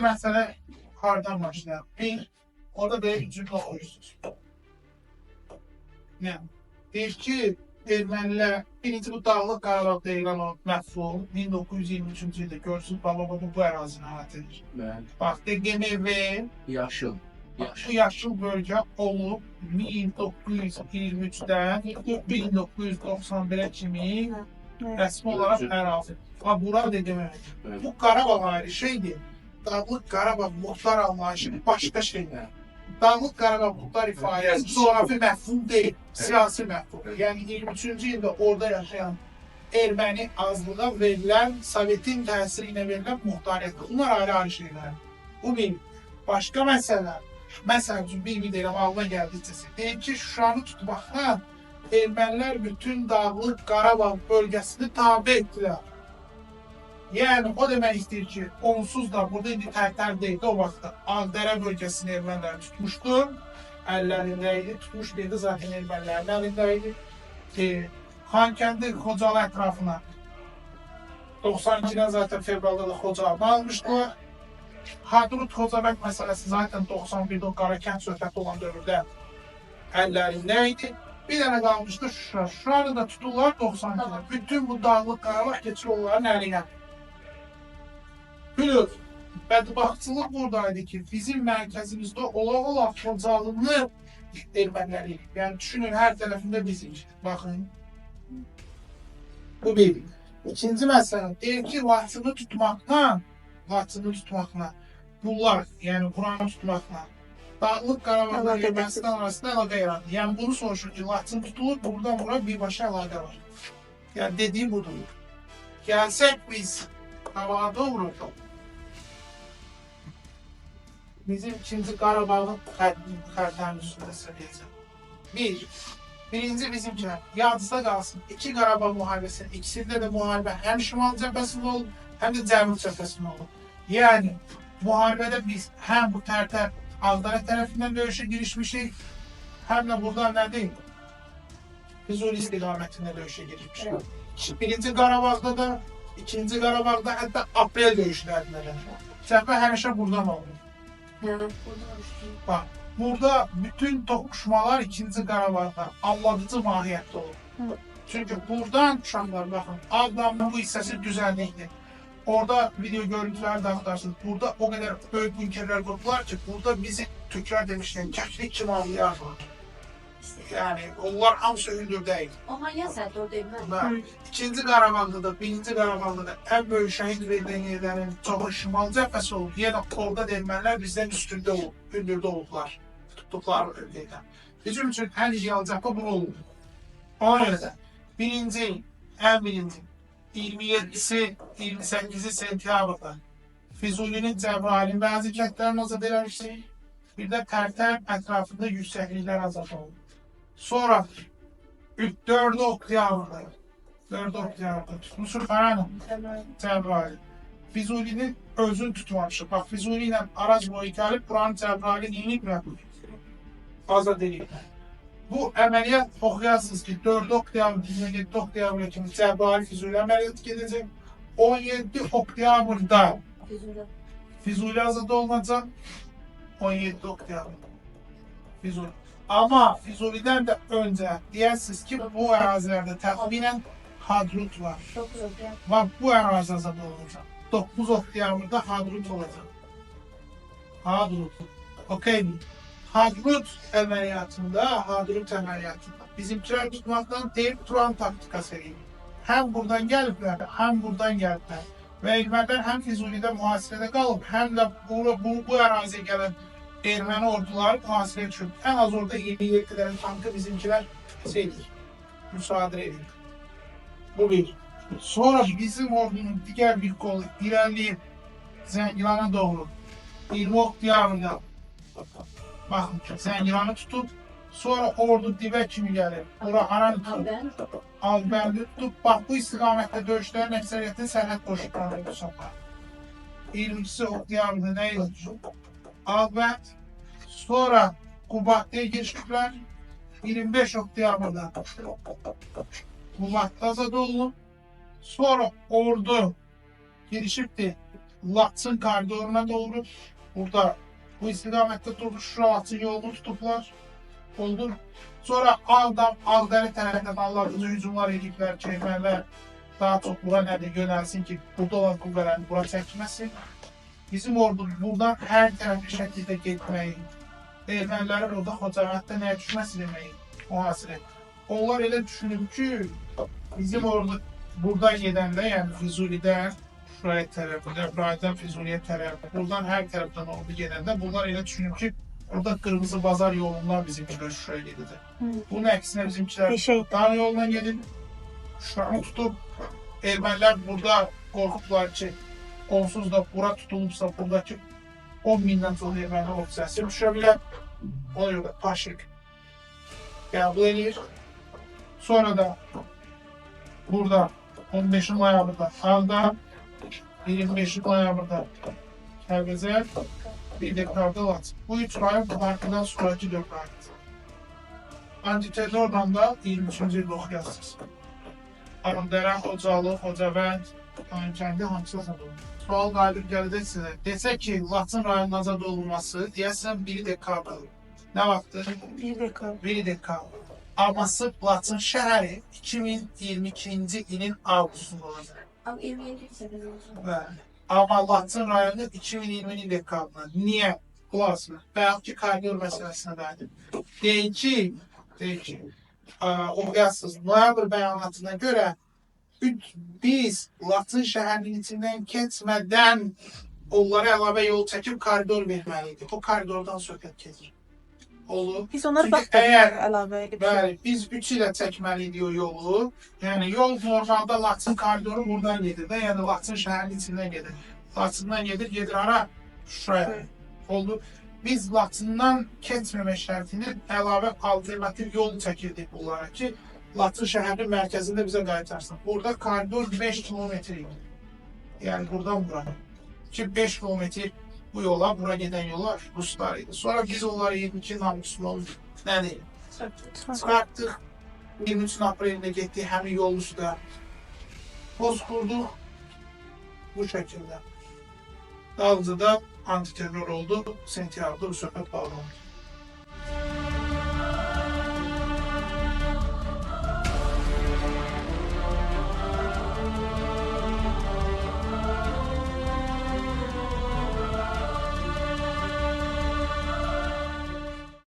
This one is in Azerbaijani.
Mesela hardan başlayalım. Bir, orada bir cümle okursunuz. Ne? Deyir ki, ermənilər birinci bu Dağlıq Qarabağ deyilən o məhsul 1923-cü ildə görsün baba bu ərazini əhatə edir. Bəli. Bax, DGMV Yaşıl. bu yaşıl bölgə olub 1923-dən 1991-ə kimi rəsmi olaraq ərazi. Bax, bura DGMV. Bu Qarabağ ayrı şeydir. Dağlıq Qarabağ muxtar anlayışı başqa şeylər. Dağlıq Qarabağ muxtar ifadəsi coğrafi məhfum deyil, siyasi məhfum. Yəni 23-cü ildə orada yaşayan erməni azlığa verilən, Sovetin təsiri ilə verilən muxtariyyət. Bunlar ayrı-ayrı şeylər. Bu bir. Başqa məsələ. Məsəl üçün bir deyirəm, ağlıma gəldikcəsi. Deyim ki, Şuşanı tutmaqla ermənilər bütün Dağlıq Qarabağ bölgəsini tabe etdilər. Yəni, o demək istəyir ki, onsuz da burada indi tərtər deyildi o vaxtda. Ağdərə bölgəsini ermənilər tutmuşdu, əllərində idi, tutmuş deyildi, zaten ermənilərin əlində idi. Xankəndi, Xocalı ətrafına 92-dən zaten fevralda da Xocalı almışdılar. Hadrut Xocavənd məsələsi zaten 91-də o Qarakənd söhbəti olan dövrdə əllərində idi. Bir dənə qalmışdı Şuşa. Şuşanı da tuturlar 92-də. Bütün bu Dağlıq Qarabağ keçir onların əlinə. Biliyor, bədbaxtçılıq buradaydı ki, bizim mərkəzimizdə ola-ola Xocalını erməniləri. Yəni, düşünün, hər tərəfində bizim. Baxın. Bu bir. İkinci məsələ, deyir ki, Laçını tutmaqla, bunlar, yəni buranı tutmaqla, Dağlıq Qarabağda ermənistan arasında əlaqə yarandı. Yəni, bunu soruşur ki, Laçın tutulur, buradan bura birbaşa əlaqə var. Yəni, dediği budur. Gəlsək biz Qabağa doğru, bizim ikinci Qarabağın xərtlərinin üstündə söyləyəcəm. Birinci bizimkilər, yadınızda qalsın, iki Qarabağ müharibəsinin ikisində də müharibə həm Şimal cəbhəsində olub, həm də Cənub cəbhəsində olub. Yəni, müharibədə biz həm bu tərtər Ağdərə tərəfindən döyüşə girişmişik, həm də buradan nə deyil? Füzuli istiqamətində döyüşə girişmişik. Birinci Qarabağda da, ikinci Qarabağda hətta aprel döyüşlərində də. Cəbhə həmişə buradan oldu. Bax, burada bütün toqquşmalar ikinci Qarabağda anladıcı mahiyyətdə olur. Çünki buradan uşaqlar, baxın, Ağdamın bu hissəsi düzənlikdir. Orada video görüntüləri də axtarsınız. Burada o qədər böyük bunkerlər qurdular ki, burada bizi Türklər demişkən, kəklik kimi anlayar var. Yəni, onlar hamısı hündür deyil. O hangi əsərdə o deyilmə? İkinci Qarabağda da, birinci Qarabağda da ən böyük şəhid verilən yerlərin çoxu şimal cəbhəsi olub. Yəni, orada ermənilər bizdən üstündə olub, hündürdə olublar, tutduqları bölgədən. Bizim üçün ən ideal cəbhə bu olub. Ona görə də birinci, 27-si, 28-i sentyabrda Füzulinin Cəbrayilin bəzi kəndlərini azad eləmişdik. Bir də Tərtər ətrafında yüksəkliklər azad oldu. Sonra 4 oktyabrda tutmuşuq Qaranın Cəbrayil. Füzulinin özünü tutmamışıq. Bax, Füzuli ilə araç boyu gəlib, buranın Cəbrayilin yenib azad edib. Bu əməliyyat oxuyasınız ki, 4 oktyabr, 27 oktyabr kimi Cəbrayil Füzuli əməliyyatı gedəcək. 17 oktyabrda Füzuli azad olunacaq. 17 oktyabr Füzuli. Amma Füzulidən də öncə deyərsiniz ki, bu ərazilərdə təxminən Hadrut var. Və bu ərazi azad olunacaq. 9 oktyabrda Hadrut olacaq. Hadrut. Okey mi? Hadrut əməliyyatında bizimkilər tutmaqdan deyib Turan taktikası edib. Həm buradan gəliblər, həm buradan gəliblər. Və ermənilər həm Füzulidə mühasirədə qalıb, həm də bu əraziyə gələn erməni orduları mühasirəyə düşüb. Ən az orada 27 dənə tankı bizimkilər müsaade edir. Bu bir. Sonra bizim ordunun digər bir kolu irəliyib Zəngilana doğru 20 oktyabrda baxın ki, Zəngilanı tutub, sonra ordu dibə kimi gəlir. Ora Aran tutub, Ağbəndi tutub. Bax, bu istiqamətdə döyüşlərin əksəriyyəti sərhəd qoşuqlarını tutublar. 22 oktyabrda nə ilə tutub? Ağbənd, sonra Qubadlıya girişiblər. 25 oktyabrda Qubadlı azad olunub. Sonra ordu girişibdir Laçın koridoruna doğru burada bu istikamette duruşu Laçın yolunu tutublar. Oldu. Sonra Ağdərə tərəfindən Allah'ın hücumlar ediblər ki, ermənilər daha çok bura nədir yönəlsin ki, burada olan qüvvələrini bura çəkməsin. Bizim ordu buradan hər tərəfli şəkildə getməyi, ermənilərin orada Xocavənddə nəyə düşməsi deməyi mühasirə. Onlar elə düşünüb ki, bizim ordu buradan gedəndə, yəni Füzulidən Şuraya tərəfində, Şuradan Füzuliyə tərəfində, buradan hər tərəfdən ordu gedəndə bunlar elə düşünüb ki, burada Qırmızı Bazar yolundan bizimkiler Şuraya gedir. Bunun əksinə bizimkiler dağ yoluna gedir. Şuranı tutup ermənilər burada qorxublar ki, onsuz da bura tutulubsa buradaki 10 bindən çox erməni ofisiyası düşə bilər. Ona görə də Paşik qəbul edir. Sonra da burada 15 noyabrda Ağdam, 25 noyabrda Kərbəzər, 1 dekabrda Laçın. Bu 3 rayon partidən sonraki 4 rayondur. Antiterrordan da 23-cü ildə oxuyasınız. Ağdərə, Xocalı, Xocavənd, Xankəndi hansısa oldu. Sual qalib gələcək sizə. Desək ki, Laçın rayonunun azad olunması deyəsən 1 dekabr. Nə vaxtdır? 1 dekabr. 1 dekabr. Amma sırf Laçın şəhəri 2022-ci ilin avqustunda olacaq. Ama 27 sene olsun. Bəli. Amma Laçın rayonu 2020-ci dekabrında. Niyə? Bulasın. Bəlkə koridor məsələsinə bəli. Deyək ki, o yazsız noyabr bəyanatına görə biz Laçın şəhərinin içindən keçmədən onlara əlavə yol çəkib koridor verməliydik. O koridordan söhbət keçir. Olur. Biz onları Çünki baxdıq əgər- əlavə edib. Bəli, biz 3 ilə çəkməliydik o yolu. Yəni yol normalda Laçın koridoru buradan gedir də, yəni Laçın şəhərinin içindən gedir. Laçından gedir hara? Şuraya. Oldu. Biz Laçından keçməmək şərtini əlavə alternativ yol çəkirdik bunlara ki, Laçın şəhərinin mərkəzində bizə qaytarsın. Burada koridor 5 kilometr idi. Yəni buradan bura. Ki 5 kilometr bu yola, bura gedən yollar Ruslar idi. Sonra biz onları 22 namuslu nə deyim? Çıxartdıq. 23 aprelində getdik, həmin yol üstə poz qurduq. Bu şəkildə. Dalınca da antiterror oldu. Sentyabrda bu söhbət bağlandı.